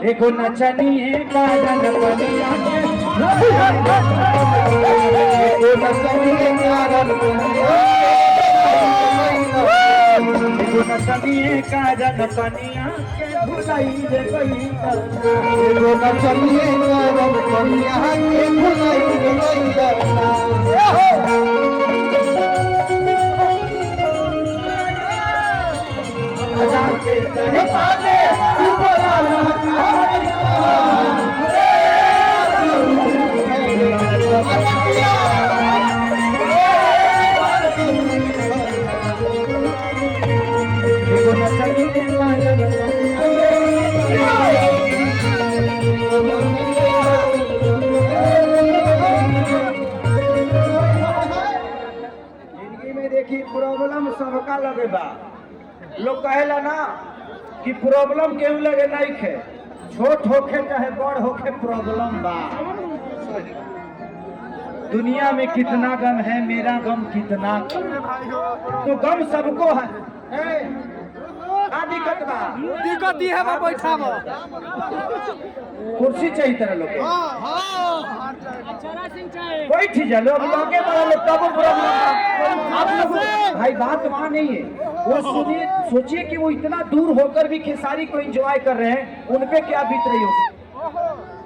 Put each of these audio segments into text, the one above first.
देखो नचनिए का जनपनिया के देखो नचनिए का जनपनिया देखो नचनिए का जनपनिया के भुलाई रे कोई देखो नचनिए का जनपनिया के भुलाई रे कोई देखी प्रॉब्लम सबका लगे बा। लोग कहेला ना कि प्रॉब्लम केहू लगे नहीं खे, छोट होखे चाहे बड़ होखे प्रॉब्लम बा। दुनिया में कितना गम है, मेरा गम कितना, तो गम सबको है। दिक्कत बा, दिक्कत है बैठा कुर्सी चाहिए तरह लोग बैठ जा लोग लगे तब आप लोग भाई बात वहाँ नहीं है। वो सुनिए, सोचिए कि वो इतना दूर होकर भी खेसारी को एंजॉय कर रहे हैं, उनपे क्या बीत रही होगी।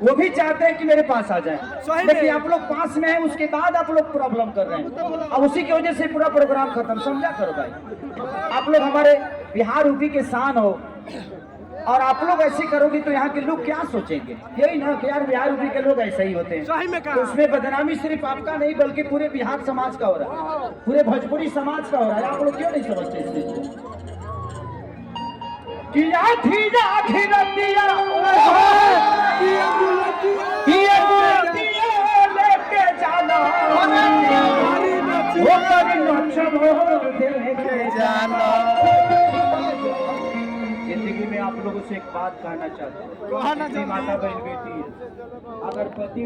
वो भी चाहते हैं कि मेरे पास आ जाए, लेकिन आप लोग पास में हैं, उसके बाद आप लोग प्रॉब्लम कर रहे हैं। अब उसी की वजह से पूरा प्रोग्राम खत्म। समझा करो भाई, आप लोग हमारे बिहार यूपी के शान हो, और आप लोग ऐसे करोगे तो यहाँ के लोग क्या सोचेंगे? यही ना कि यार बिहार यूपी के लोग ऐसे ही होते हैं। तो उसमें बदनामी सिर्फ आपका नहीं बल्कि पूरे बिहार समाज का हो रहा है, पूरे भोजपुरी समाज का हो रहा है। आप लोग क्यों नहीं समझते इस चीज को? लेके जाना जिंदगी में आप लोगों से एक बात कहना चाहते हैं। माता बहन बेटी है, अगर पति